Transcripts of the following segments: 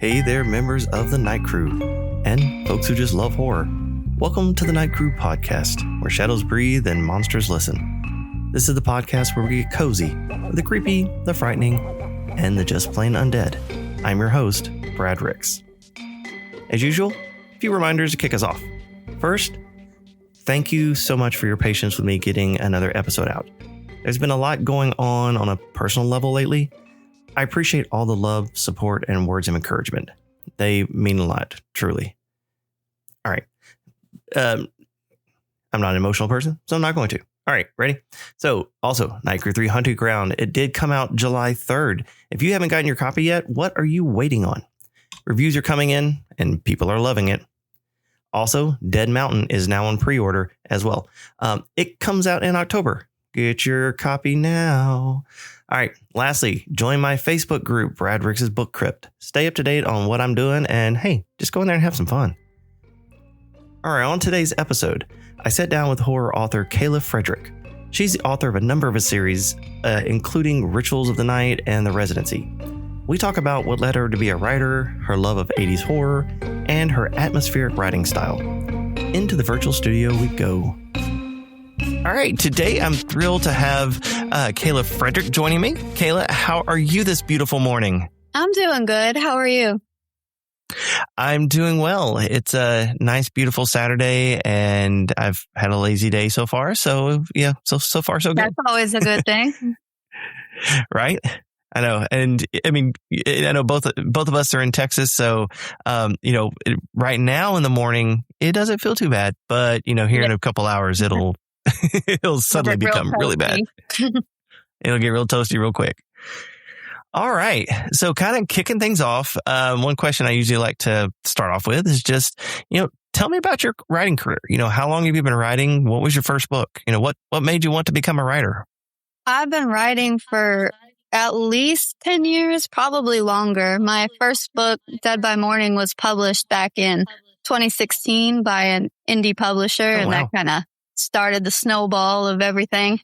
Hey there, members of the Night Crew, and folks who just love horror. Welcome to the Night Crew podcast, where shadows breathe and monsters listen. This is the podcast where we get cozy with the creepy, the frightening, and the just plain undead. I'm your host, Brad Ricks. As usual, a few reminders to kick us off. First, thank you so much for your patience with me getting another episode out. There's been a lot going on a personal level lately. I appreciate all the love, support, and words of encouragement. They mean a lot, truly. All right. I'm not an emotional person, so I'm not going to. All right, ready? So, also, Night Crew 3 Hunting Ground. It did come out July 3rd. If you haven't gotten your copy yet, what are you waiting on? Reviews are coming in, and people are loving it. Also, Dead Mountain is now on pre-order as well. It comes out in October. Get your copy now. All right. Lastly, join my Facebook group, Brad Ricks' Book Crypt. Stay up to date on what I'm doing, and hey, just go in there and have some fun. All right. On today's episode, I sat down with horror author Kayla Frederick. She's the author of a number of series, including Rituals of the Night and The Residency. We talk about what led her to be a writer, her love of 80s horror, and her atmospheric writing style. Into the virtual studio we go. All right, today I'm thrilled to have Kayla Frederick joining me. Kayla, how are you this beautiful morning? I'm doing good. How are you? I'm doing well. It's a nice, beautiful Saturday, and I've had a lazy day so far. So, yeah, so far, so good. That's always a good thing. Right? I know. And I mean, I know both of us are in Texas. So, right now in the morning, it doesn't feel too bad. But, here in a couple hours, it'll suddenly become really bad. It'll get real toasty real quick. All right. So kind of kicking things off. One question I usually like to start off with is just, tell me about your writing career. How long have you been writing? What was your first book? What made you want to become a writer? I've been writing for at least 10 years, probably longer. My first book, Dead by Morning, was published back in 2016 by an indie publisher. Oh, and wow. that kind of started the snowball of everything.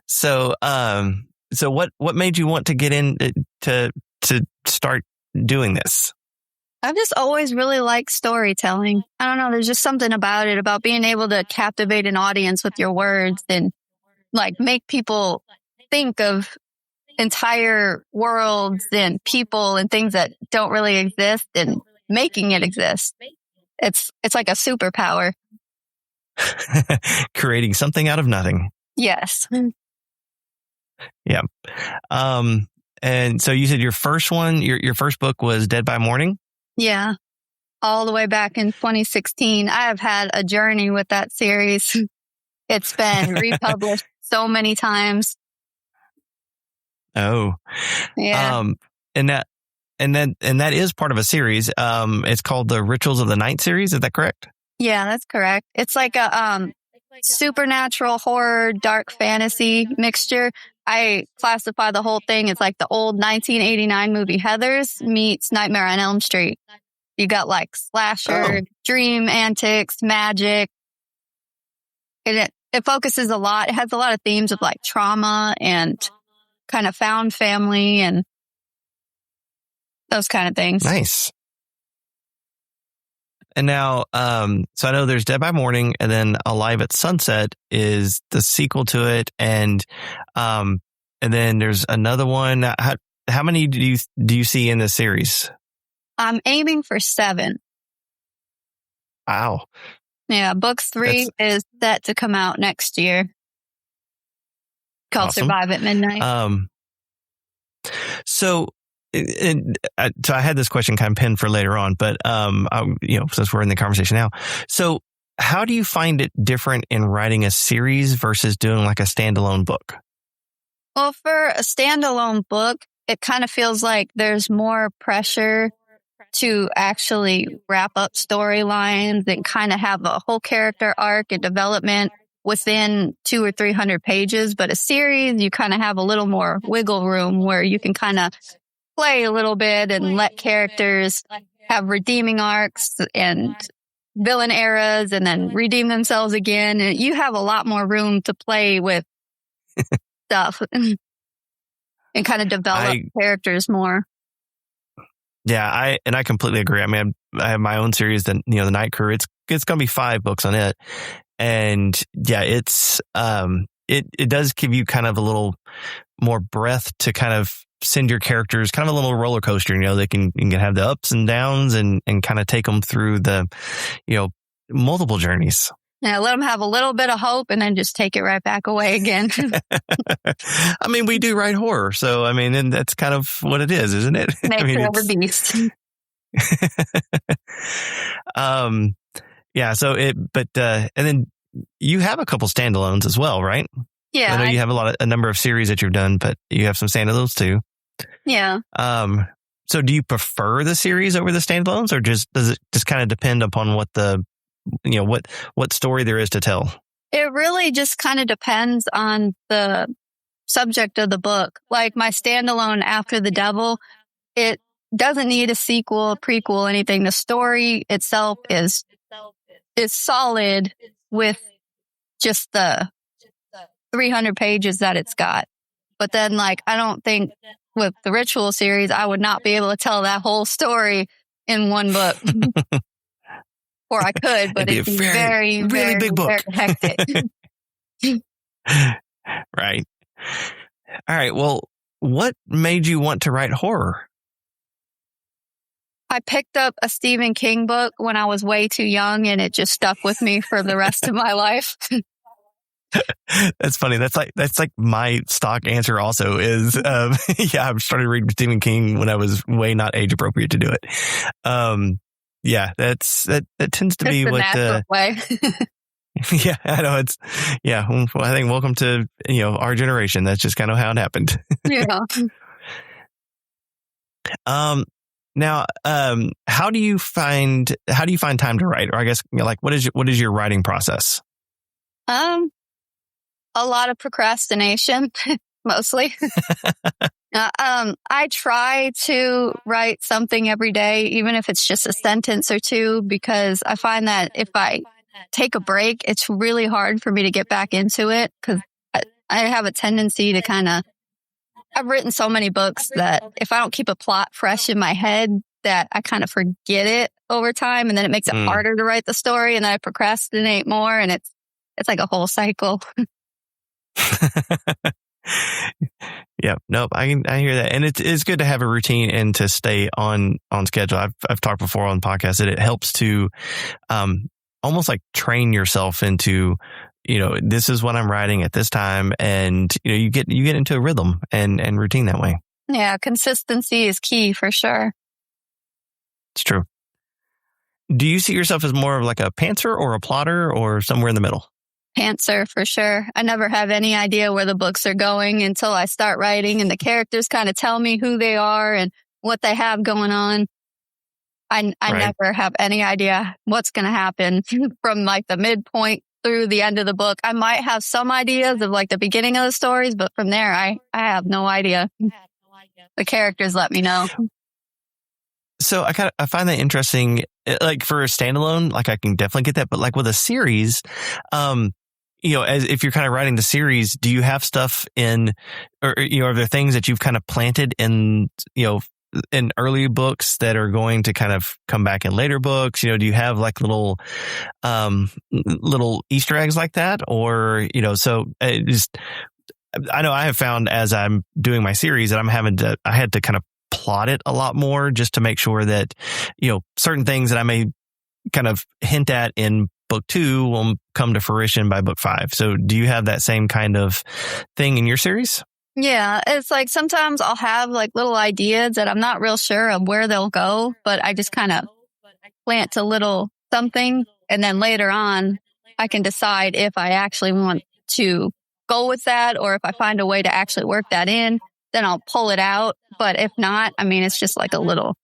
So what made you want to get in to start doing this? I've just always really liked storytelling. I don't know. There's just something about it, about being able to captivate an audience with your words and make people think of entire worlds and people and things that don't really exist and making it exist. It's like a superpower. Creating something out of nothing. Yes. Yeah. And so you said your first one, your first book was Dead by Morning? Yeah. All the way back in 2016. I have had a journey with that series. It's been republished so many times. Oh. Yeah. And that is part of a series. It's called the Rituals of the Night series. Is that correct? Yeah, that's correct. It's like a supernatural horror, dark fantasy mixture. I classify the whole thing as like the old 1989 movie Heathers meets Nightmare on Elm Street. You got slasher, dream antics, magic. And it focuses a lot. It has a lot of themes of trauma and kind of found family and those kind of things. Nice. And now, so I know there's Dead by Morning, and then Alive at Sunset is the sequel to it, and then there's another one. How many do you see in this series? I'm aiming for 7. Wow. Yeah, book 3 is set to come out next year. Called Awesome. Survive at Midnight. So I had this question kind of pinned for later on, but since we're in the conversation now, so how do you find it different in writing a series versus doing like a standalone book? Well, for a standalone book, it kind of feels like there's more pressure to actually wrap up storylines and kind of have a whole character arc and development within 200 or 300 pages. But a series, you kind of have a little more wiggle room where you can kind of play a little bit and let characters have redeeming arcs and villain eras and then redeem themselves again. And you have a lot more room to play with stuff. and kind of develop characters more. Yeah, I completely agree. I mean, I have my own series, the Night Crew. It's going to be 5 books on it, and yeah, it's it does give you kind of a little more breath to kind of send your characters kind of a little roller coaster. They can have the ups and downs and kind of take them through the multiple journeys. Yeah, let them have a little bit of hope and then just take it right back away again. I mean, we do write horror, so I mean, and that's kind of what it is, isn't it? Nature of the beast. Yeah. So and then you have a couple standalones as well, right? Yeah. I know you have a number of series that you've done, but you have some standalones too. Yeah. So do you prefer the series over the standalones, or does it just kind of depend upon what what story there is to tell? It really just kind of depends on the subject of the book. Like my standalone After the Devil, it doesn't need a sequel, prequel, anything. The story itself is solid with just the 300 pages that it's got. But then, like, I don't think with the Ritual series, I would not be able to tell that whole story in one book. Or I could, but it's very, really big book. Very hectic. Right. All right. Well, what made you want to write horror? I picked up a Stephen King book when I was way too young, and it just stuck with me for the rest of my life. That's funny. That's like my stock answer also is, yeah, I started reading Stephen King when I was way not age appropriate to do it. Yeah, that tends to be what the way. Yeah, I know well, I think welcome to, our generation. That's just kind of how it happened. Yeah. Now, how do you find time to write? Or I guess, what is your writing process? A lot of procrastination, mostly. I try to write something every day, even if it's just a sentence or two, because I find that if I take a break, it's really hard for me to get back into it, because I have a tendency to I've written so many books that if I don't keep a plot fresh in my head, that I kind of forget it over time, and then it makes it harder to write the story, and then I procrastinate more, and it's like a whole cycle. Yeah, nope. I hear that, and it's good to have a routine and to stay on schedule. I've talked before on podcasts that it helps to almost like train yourself into, this is what I'm writing at this time, and you get into a rhythm and routine that way. Yeah, consistency is key for sure. It's true. Do you see yourself as more of like a pantser or a plotter or somewhere in the middle? Pantser for sure. I never have any idea where the books are going until I start writing, and the characters kind of tell me who they are and what they have going on. I never have any idea what's going to happen from like the midpoint through the end of the book. I might have some ideas of like the beginning of the stories, but from there, I have no idea. The characters let me know. So I find that interesting. Like for a standalone, like I can definitely get that, but like with a series, as if you're kind of writing the series, do you have stuff in, or are there things that you've kind of planted in, in early books that are going to kind of come back in later books? Do you have like little Easter eggs like that, or so I know I have found as I'm doing my series that I had to kind of plot it a lot more just to make sure that, certain things that I may kind of hint at in book 2 will come to fruition by book 5. So do you have that same kind of thing in your series? Yeah, it's like sometimes I'll have like little ideas that I'm not real sure of where they'll go, but I just kind of plant a little something, and then later on I can decide if I actually want to go with that, or if I find a way to actually work that in, then I'll pull it out. But if not, I mean, it's just like a little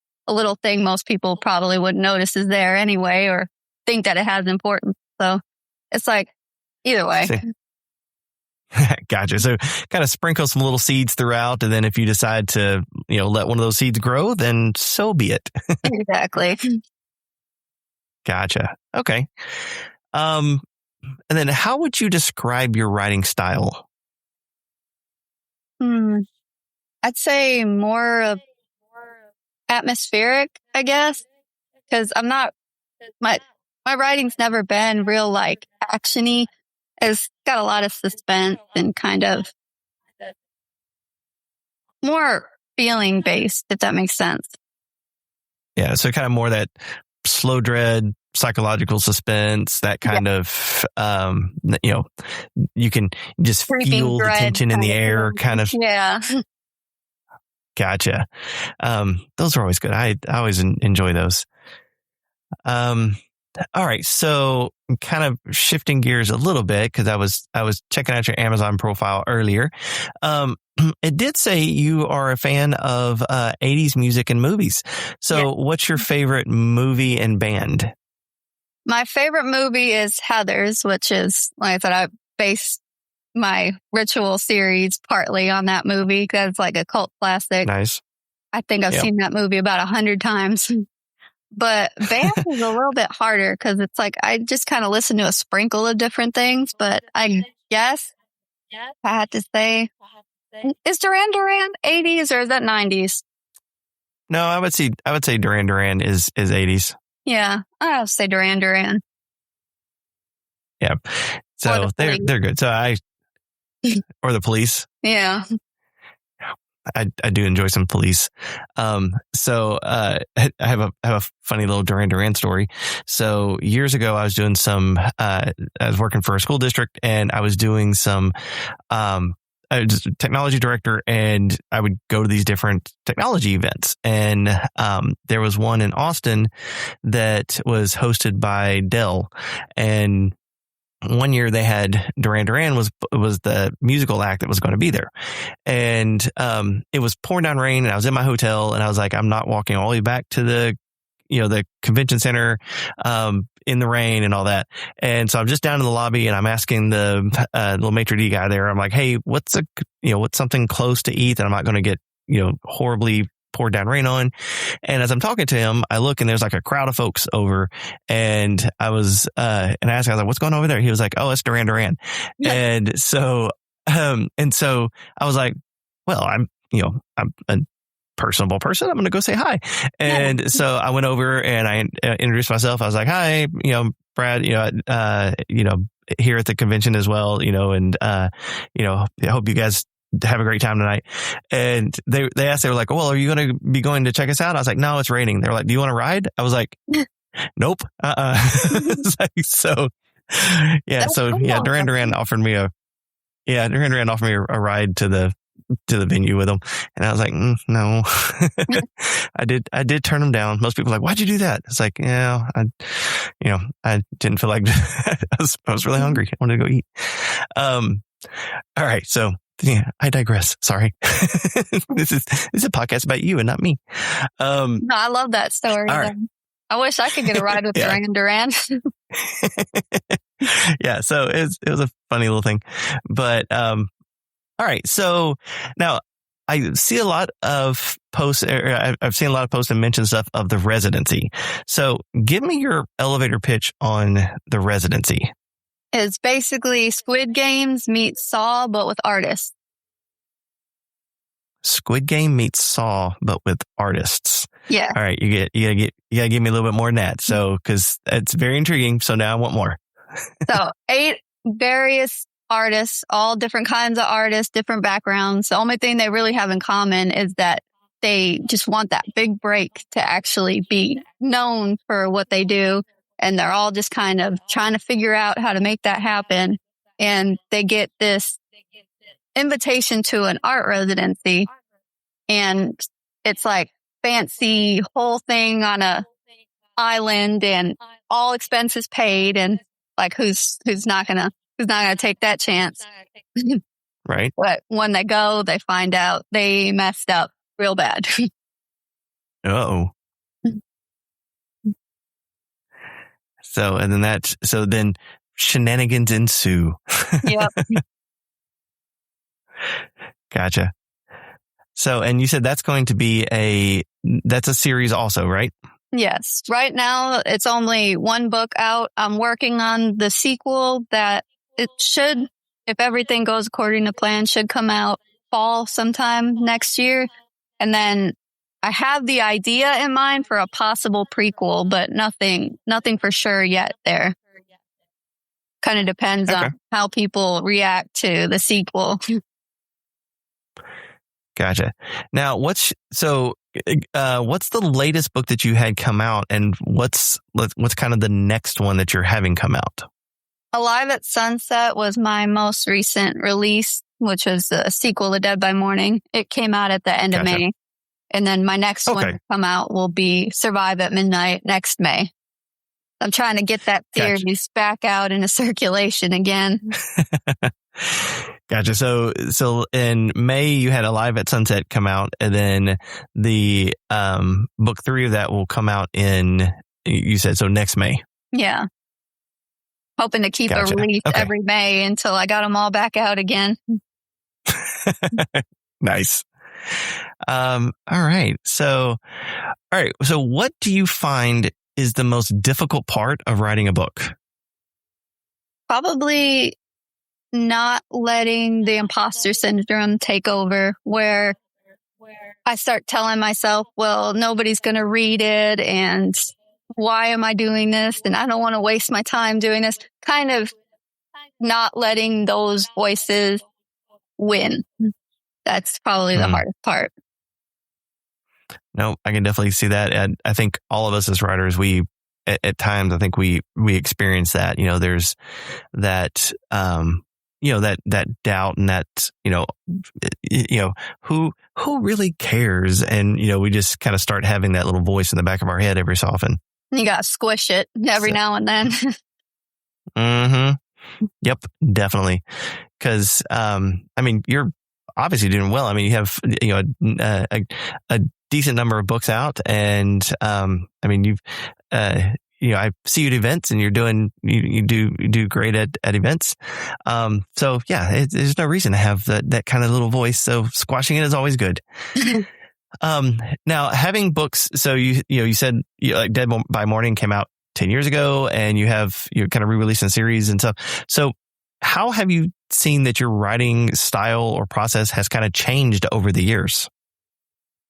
thing most people probably wouldn't notice is there anyway, or think that it has importance. So it's like either way. Gotcha. So kind of sprinkle some little seeds throughout, and then if you decide to, let one of those seeds grow, then so be it. Exactly. Gotcha. Okay. And then how would you describe your writing style? I'd say more of atmospheric, I guess, because I'm not my writing's never been real like actiony. It's got a lot of suspense and kind of more feeling based, if that makes sense. Yeah, so kind of more that slow dread, psychological suspense, that kind of, you can just Creeping feel the dread tension in the air, kind of. Yeah. Gotcha. Those are always good. I always enjoy those. All right. So kind of shifting gears a little bit, because I was checking out your Amazon profile earlier. It did say you are a fan of 80s music and movies. So what's your favorite movie and band? My favorite movie is Heathers, which is, like I said, I based my Ritual series partly on that movie because it's like a cult classic. Nice. I think I've seen that movie about 100 times. But band is a little bit harder because it's like I just kind of listen to a sprinkle of different things. But I guess if I had to say, is Duran Duran 80s or is that 90s? No, I would say Duran Duran is 80s. Yeah, I'll say Duran Duran. Yeah, so they're good. So or the Police. Yeah. I do enjoy some Police. So I have a funny little Duran Duran story. So years ago, I was doing I was working for a school district, and I was doing some I was a technology director, and I would go to these different technology events. And there was one in Austin that was hosted by Dell, and one year they had Duran Duran was the musical act that was going to be there. And it was pouring down rain, and I was in my hotel, and I was like, I'm not walking all the way back to the convention center in the rain and all that. And so I'm just down in the lobby, and I'm asking the little maitre d' guy there. I'm like, hey, what's something close to eat that I'm not going to get, horribly poured down rain on. And as I'm talking to him, I look, and there's like a crowd of folks over, and I was, and I asked, I was like, what's going on over there? He was like, oh, it's Duran Duran. Yeah. And so I was like, well, I'm a personable person. I'm going to go say hi. And so I went over, and I introduced myself. I was like, hi, Brad, here at the convention as well, and, I hope you guys have a great time tonight. And they asked, they were like, well, are you going to be going to check us out? I was like, no, it's raining. They're like, do you want to ride? I was like, nope. Duran Duran offered me a ride to the venue with them. And I was like, no. I did turn them down. Most people are like, why'd you do that? It's like, yeah, I didn't feel like I was really hungry. I wanted to go eat. All right. So yeah, I digress. Sorry. This is a podcast about you and not me. No, I love that story. Right. I wish I could get a ride with Duran Duran. Yeah. So it was a funny little thing, but, all right. So now I see a lot of posts, I've seen a lot of posts and mention stuff of the Residency. So give me your elevator pitch on the Residency. It's basically Squid Games meets Saw, but with artists. Squid Game meets Saw, but with artists. Yeah. All right. You gotta give me a little bit more than that. So, cause it's very intriguing. So now I want more. So 8 various artists, all different kinds of artists, different backgrounds. The only thing they really have in common is that they just want that big break to actually be known for what they do. And they're all just kind of trying to figure out how to make that happen. And they get this invitation to an art residency. And it's like fancy whole thing on a island and all expenses paid. And like, who's not gonna take that chance? Right. But when they go, they find out they messed up real bad. Uh-oh. So then shenanigans ensue. Yep. Gotcha. So, and you said that's going to be that's a series also, right? Yes. Right now, it's only one book out. I'm working on the sequel that it should, if everything goes according to plan, should come out fall sometime next year. And then I have the idea in mind for a possible prequel, but nothing for sure yet there. Kind of depends on how people react to the sequel. Gotcha. Now, what's the latest book that you had come out, and what's kind of the next one that you're having come out? Alive at Sunset was my most recent release, which was the sequel to Dead by Morning. It came out at the end of May. And then my next one to come out will be Survive at Midnight next May. I'm trying to get that series back out into circulation again. Gotcha. So in May you had Alive at Sunset come out, and then the book 3 of that will come out in, you said, so next May. Yeah. Hoping to keep a release every May until I got them all back out again. Nice. All right. So what do you find is the most difficult part of writing a book? Probably not letting the imposter syndrome take over, where I start telling myself, well, nobody's going to read it, and why am I doing this? And I don't want to waste my time doing this. Kind of not letting those voices win. That's probably the hardest part. No, I can definitely see that. And I think all of us as writers, we, at times, I think we experience that, there's that, that doubt, and that, who really cares? And, we just kind of start having that little voice in the back of our head every so often. You got to squish it every now and then. Mm-hmm. Yep, definitely. Because, you're obviously doing well. I mean, you have, a decent number of books out, and, you've, I see you at events, and you do great at events. So yeah, there's no reason to have that kind of little voice. So squashing it is always good. Now having books, so you said like Dead by Morning came out 10 years ago, and you're kind of re-releasing a series and stuff. So how have you seen that your writing style or process has kind of changed over the years?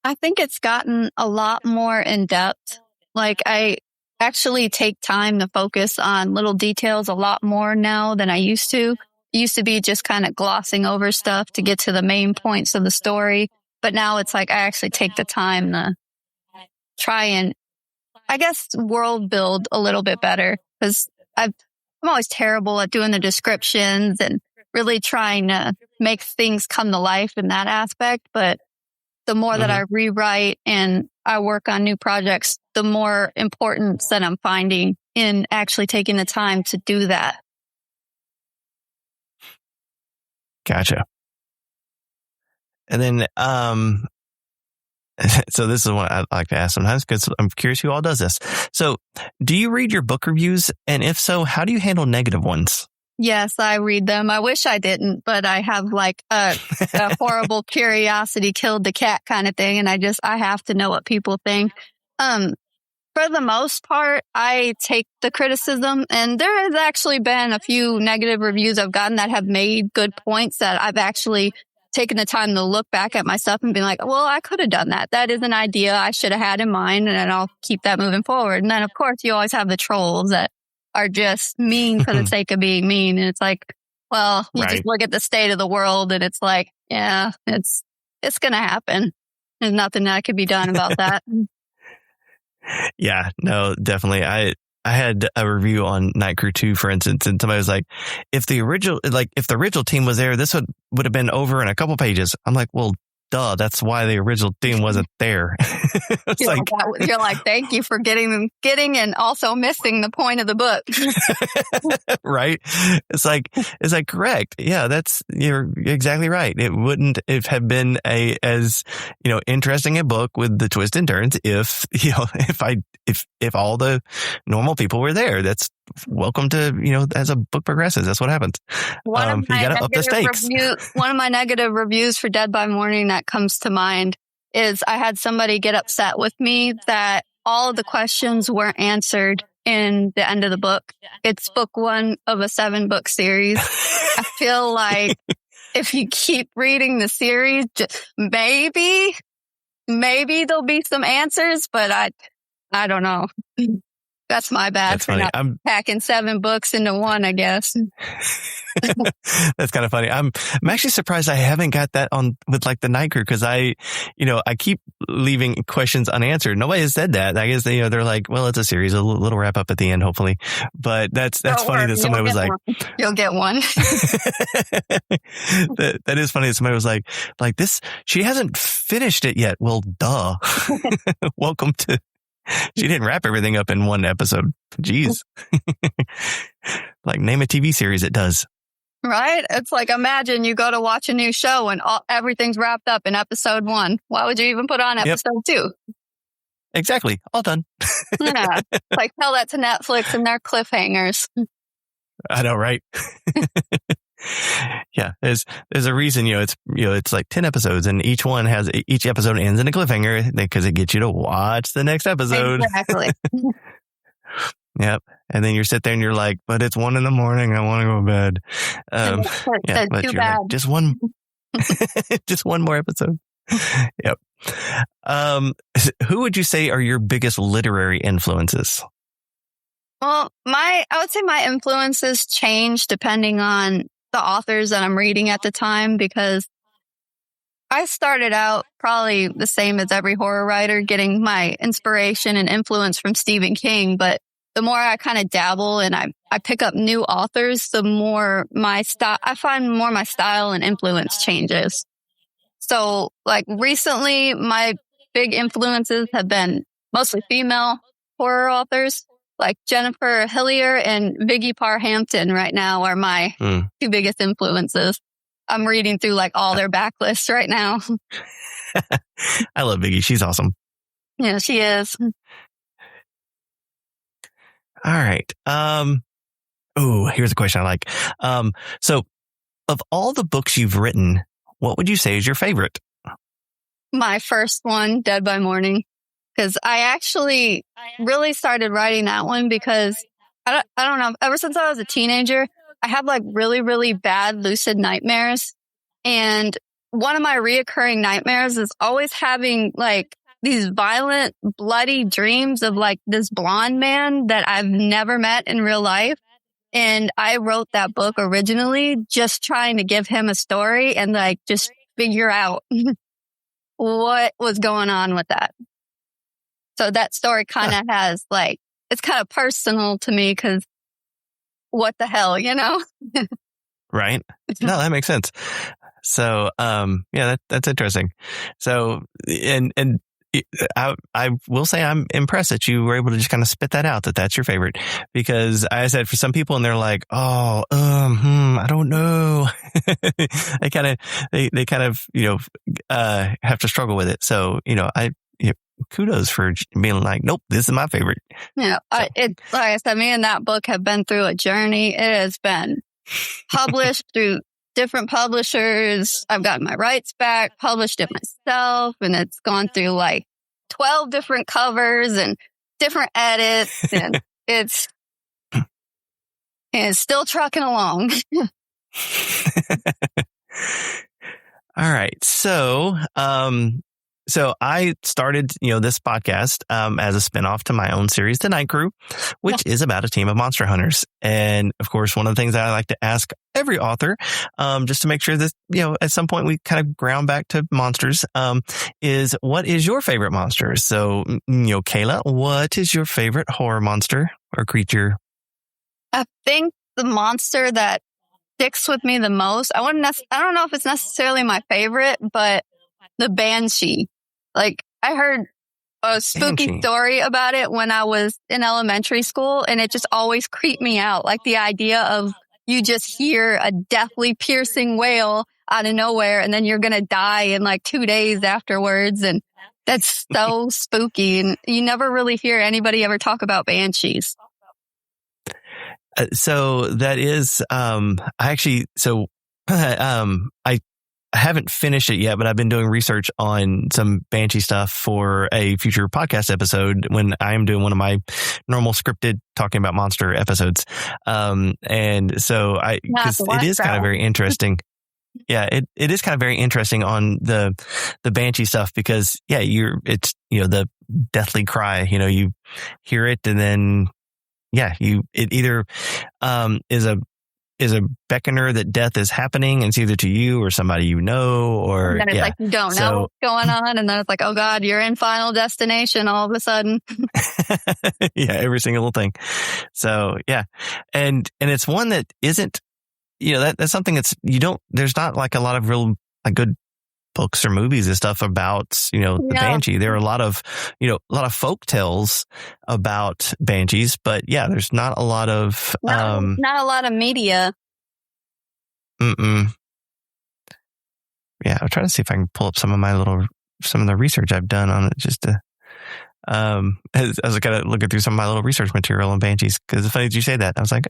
I think it's gotten a lot more in depth. Like, I actually take time to focus on little details a lot more now than I used to. It used to be just kind of glossing over stuff to get to the main points of the story. But now it's like I actually take the time to try and, I guess, world build a little bit better, because I'm always terrible at doing the descriptions and really trying to make things come to life in that aspect. But the more that I rewrite and I work on new projects, the more importance that I'm finding in actually taking the time to do that. Gotcha. And then, so this is what I like to ask sometimes, because I'm curious who all does this. So do you read your book reviews? And if so, how do you handle negative ones? Yes, I read them. I wish I didn't, but I have like a horrible curiosity killed the cat kind of thing. And I have to know what people think. For the most part, I take the criticism, and there has actually been a few negative reviews I've gotten that have made good points that I've actually taken the time to look back at my stuff and be like, well, I could have done that. That is an idea I should have had in mind, and I'll keep that moving forward. And then, of course, you always have the trolls that are just mean for the sake of being mean. And it's like, well, you just look at the state of the world, and it's like, yeah, it's going to happen. There's nothing that can be done about that. Yeah, no, definitely. I had a review on Night Crew 2, for instance, and somebody was like, if the original team was there, this would have been over in a couple pages. I'm like, well, duh, that's why the original team wasn't there. You're like, thank you for getting and also missing the point of the book. Right? It's like correct. Yeah, you're exactly right. It wouldn't have been as interesting a book with the twists and turns if all the normal people were there. That's welcome to, as a book progresses, that's what happens. You got to up the stakes. One of my negative reviews for Dead by Morning that comes to mind is I had somebody get upset with me that all of the questions weren't answered in the end of the book. It's book 1 of a 7-book series. I feel like if you keep reading the series, maybe there'll be some answers, but I don't know. That's my bad That's for funny. not packing 7 books into one, I guess. That's kind of funny. I'm actually surprised I haven't got that on with like the Night Crew, because I keep leaving questions unanswered. Nobody has said that. I guess they're like, well, it's a series, a little wrap up at the end, hopefully. But that's funny that somebody was like, you'll get one. that is funny that somebody was like this. She hasn't finished it yet. Well, duh. Welcome to. She didn't wrap everything up in one episode. Jeez. Like, name a TV series it does. Right? It's like, imagine you go to watch a new show and everything's wrapped up in episode 1. Why would you even put on episode 2? Exactly. All done. Yeah. Like, tell that to Netflix and their cliffhangers. I know, right? Yeah, there's a reason, it's like 10 episodes, and each episode ends in a cliffhanger because it gets you to watch the next episode. Exactly. Yep. And then you sit there and you're like, but it's 1 a.m. I want to go to bed. But too you're bad. like, just one more episode. Yep. Who would you say are your biggest literary influences? Well, I would say my influences change depending on the authors that I'm reading at the time, because I started out probably the same as every horror writer, getting my inspiration and influence from Stephen King. But the more I kind of dabble and I pick up new authors, the more my style, I find more my style and influence changes. So like recently, my big influences have been mostly female horror authors. Like Jennifer Hillier and Viggy Parhampton right now are my 2 biggest influences. I'm reading through like all their backlists right now. I love Viggy. She's awesome. Yeah, she is. All right. Here's a question I like. So of all the books you've written, what would you say is your favorite? My first one, Dead by Morning. Because I actually really started writing that one because I don't know. Ever since I was a teenager, I have like really, really bad lucid nightmares. And one of my reoccurring nightmares is always having like these violent, bloody dreams of like this blonde man that I've never met in real life. And I wrote that book originally just trying to give him a story and like just figure out what was going on with that. So that story kind of has like, it's kind of personal to me because what the hell, Right. No, that makes sense. So, that's interesting. So, and I will say I'm impressed that you were able to just kind of spit that out, that's your favorite, because I said for some people and they're like, I don't know. they kind of, have to struggle with it. So, kudos for being like, nope, this is my favorite. Yeah. So. Like I said, me and that book have been through a journey. It has been published through different publishers. I've gotten my rights back, published it myself, and it's gone through like 12 different covers and different edits, and it's still trucking along. All right. So I started, this podcast as a spinoff to my own series, The Night Crew, which is about a team of monster hunters. And of course, one of the things that I like to ask every author, just to make sure that, at some point we kind of ground back to monsters, is what is your favorite monster? So, Kayla, what is your favorite horror monster or creature? I think the monster that sticks with me the most, I don't know if it's necessarily my favorite, but the Banshee. Like, I heard a spooky story about it when I was in elementary school, and it just always creeped me out. Like the idea of you just hear a deathly piercing wail out of nowhere, and then you're going to die in like 2 days afterwards. And that's so spooky. And you never really hear anybody ever talk about banshees. So that is, I haven't finished it yet, but I've been doing research on some Banshee stuff for a future podcast episode when I am doing one of my normal scripted talking about monster episodes. And so because it is kind of very interesting. Yeah, it is kind of very interesting on the Banshee stuff because it's the deathly cry, you hear it and then it either is a beckoner that death is happening and it's either to you or somebody or and then it's like you don't know what's going on, and then it's like, oh God, you're in Final Destination all of a sudden. Every single little thing. So and it's one that isn't that's something that's there's not like a lot of real good books or movies and stuff about the Banshee. There are a lot of folk tales about banshees, but there's not a lot of not a lot of media. I'm trying to see if I can pull up some of the research I've done on it just to as I kind of looking through some of my little research material on banshees, because it's funny that you say that. I was like,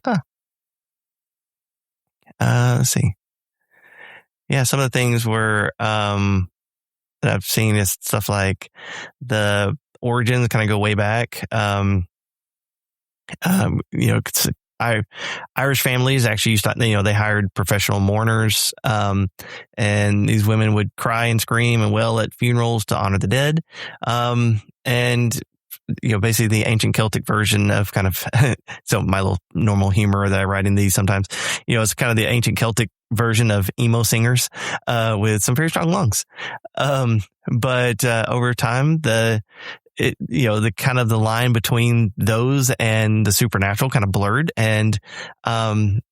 let's see. Yeah, some of the things were that I've seen is stuff like the origins kind of go way back. Irish families actually used to, they hired professional mourners, and these women would cry and scream and wail at funerals to honor the dead. And basically the ancient Celtic version of kind of, so my little normal humor that I write in these sometimes, it's kind of the ancient Celtic version of emo singers, with some very strong lungs. But over time, the kind of the line between those and the supernatural kind of blurred, and, they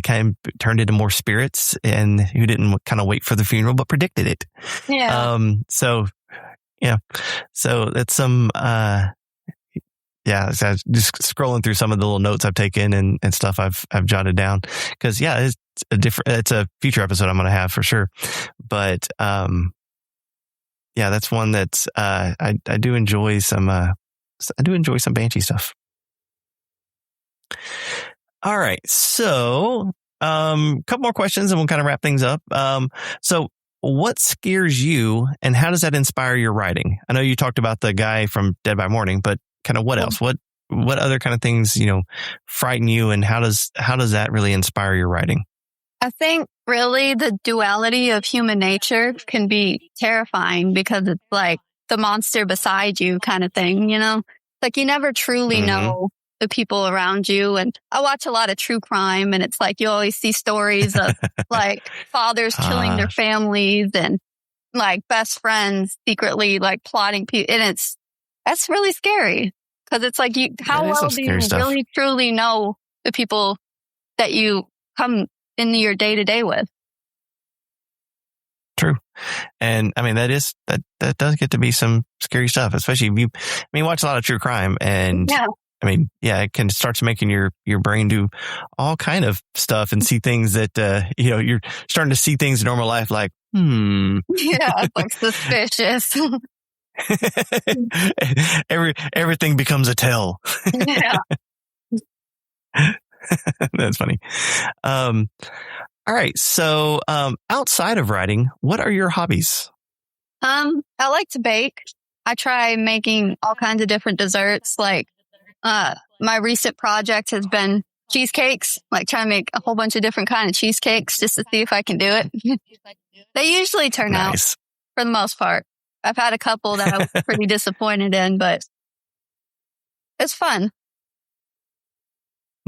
kind of turned into more spirits and who didn't kind of wait for the funeral, but predicted it. Yeah. So that's some, so just scrolling through some of the little notes I've taken and stuff I've jotted down, because it's a future episode I'm going to have for sure. But, that's one that's, I do enjoy some Banshee stuff. All right. So, couple more questions and we'll kind of wrap things up. So what scares you and how does that inspire your writing? I know you talked about the guy from Dead by Morning, but kind of what else? What other kind of things, frighten you, and how does that really inspire your writing? I think really the duality of human nature can be terrifying, because it's like the monster beside you kind of thing, like you never truly know the people around you. And I watch a lot of true crime, and it's like you always see stories of like fathers killing their families and like best friends secretly like plotting people. And that's really scary, because it's like how well do you really truly know the people that you come into your day to day with? True. And I mean, that does get to be some scary stuff, especially if you watch a lot of true crime, and I mean, it can start making your brain do all kind of stuff and see things that, you're starting to see things in normal life like, Yeah, it's like suspicious. Everything becomes a tell. Yeah. That's funny. All right. So, outside of writing, what are your hobbies? I like to bake. I try making all kinds of different desserts. Like, my recent project has been cheesecakes, like trying to make a whole bunch of different kind of cheesecakes just to see if I can do it. They usually turn out for the most part. I've had a couple that I was pretty disappointed in, but it's fun.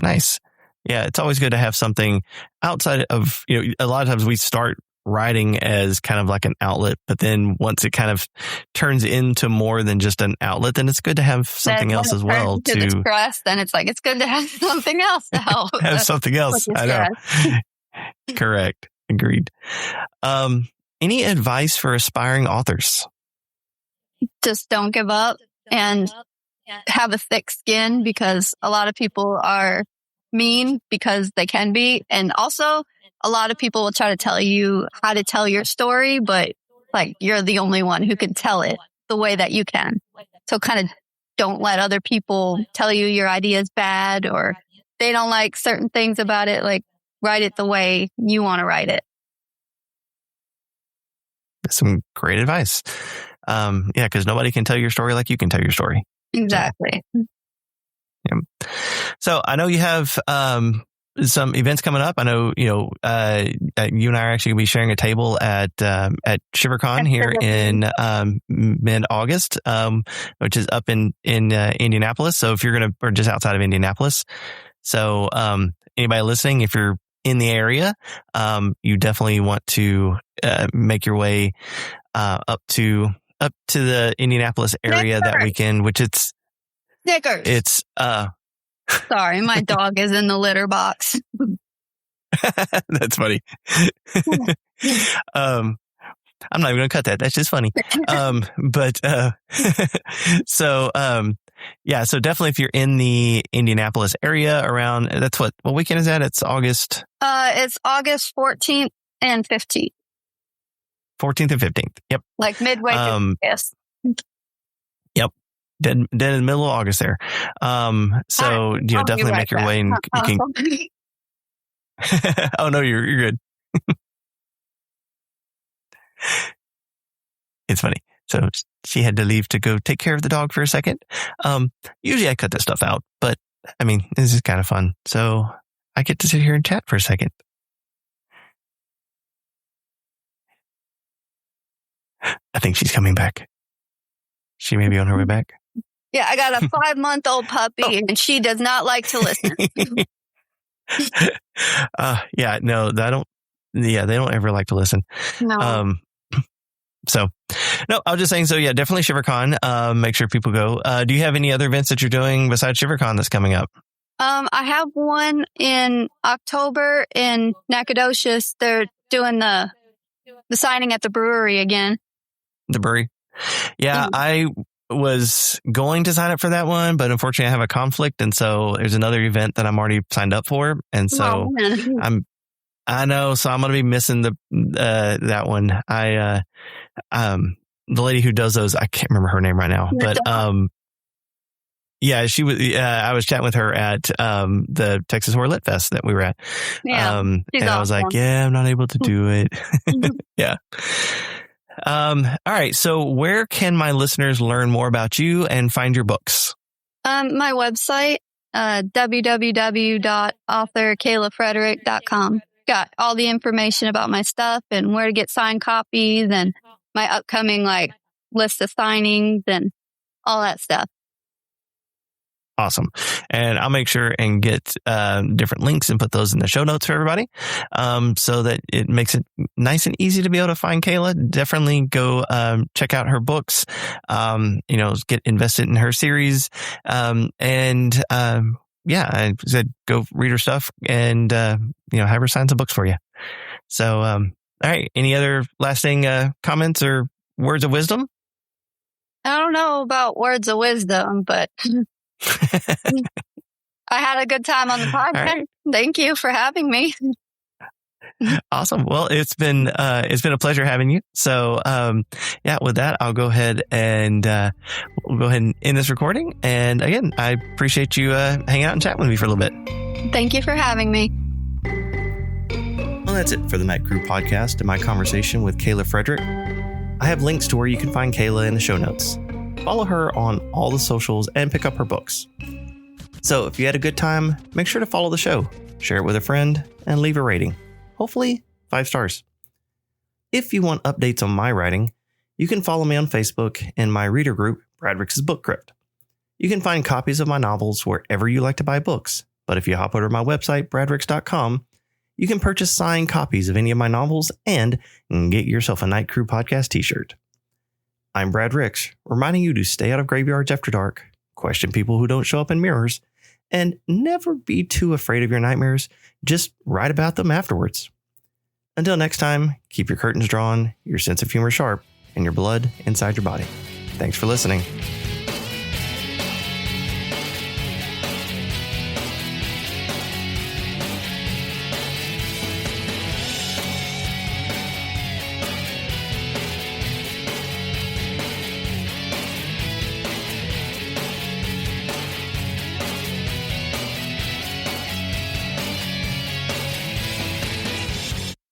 Nice. Yeah, it's always good to have something outside of, a lot of times we start writing as kind of like an outlet, but then once it kind of turns into more than just an outlet, then it's good to have something else as well to express. Then it's like, it's good to have something else to help. Have something else. I know. Correct. Agreed. Any advice for aspiring authors? Just don't give up and have a thick skin, because a lot of people are mean because they can be. And also a lot of people will try to tell you how to tell your story, but like you're the only one who can tell it the way that you can. So kind of don't let other people tell you your idea is bad or they don't like certain things about it. Like write it the way you want to write it. That's some great advice. Because nobody can tell your story like you can tell your story. Exactly. So I know you have some events coming up. I know, you and I are actually going to be sharing a table at ShiverCon here in mid-August, which is up in Indianapolis. So if you're or just outside of Indianapolis. So anybody listening, if you're in the area, you definitely want to make your way up to the Indianapolis area that weekend, which Snickers. It's sorry, my dog is in the litter box. That's funny. I'm not even gonna cut that. That's just funny. So definitely if you're in the Indianapolis area around, that's what weekend is that? It's August. It's August 14th and 15th. 14th and 15th. Yep. Like midway through. Yes. Yep. Dead in the middle of August there. So definitely make your way, and you can. Oh no, you're good. It's funny. So she had to leave to go take care of the dog for a second. Usually I cut this stuff out, but I mean, this is kind of fun. So I get to sit here and chat for a second. I think she's coming back. She may be on her way back. Yeah, I got a 5-month-old puppy and she does not like to listen. They don't ever like to listen. No. I was just saying, definitely ShiverCon. Make sure people go. Do you have any other events that you're doing besides ShiverCon that's coming up? I have one in October in Nacogdoches. They're doing the signing at the brewery again. The brewery? Yeah, I was going to sign up for that one, but unfortunately I have a conflict. And so there's another event that I'm already signed up for. And so I know, so I'm going to be missing that one. The lady who does those, I can't remember her name right now, but she was. I was chatting with her at the Texas Horror Lit Fest that we were at. Yeah, and I was like, I'm not able to do it. Yeah. All right. So where can my listeners learn more about you and find your books? My website, www.authorkaylafrederick.com. Got all the information about my stuff and where to get signed copies and my upcoming list of signings and all that stuff. Awesome. And I'll make sure and get different links and put those in the show notes for everybody, so that it makes it nice and easy to be able to find Kayla. Definitely go check out her books, get invested in her series. I said go read her stuff and, have her sign some books for you. So, all right. Any other lasting comments or words of wisdom? I don't know about words of wisdom, but I had a good time on the podcast. Right. Thank you for having me. Awesome. Well, it's been a pleasure having you. So, with that, I'll go ahead and we'll go ahead and end this recording. And again, I appreciate you hanging out and chatting with me for a little bit. Thank you for having me. Well, that's it for the Night Crew podcast and my conversation with Kayla Frederick. I have links to where you can find Kayla in the show notes. Follow her on all the socials and pick up her books. So if you had a good time, make sure to follow the show, share it with a friend, and leave a rating. Hopefully 5 stars. If you want updates on my writing, you can follow me on Facebook and my reader group, Bradrick's Book Crypt. You can find copies of my novels wherever you like to buy books, but if you hop over to my website, bradricks.com, you can purchase signed copies of any of my novels and get yourself a Night Crew podcast t-shirt. I'm Brad Ricks, reminding you to stay out of graveyards after dark, question people who don't show up in mirrors, and never be too afraid of your nightmares. Just write about them afterwards. Until next time, keep your curtains drawn, your sense of humor sharp, and your blood inside your body. Thanks for listening.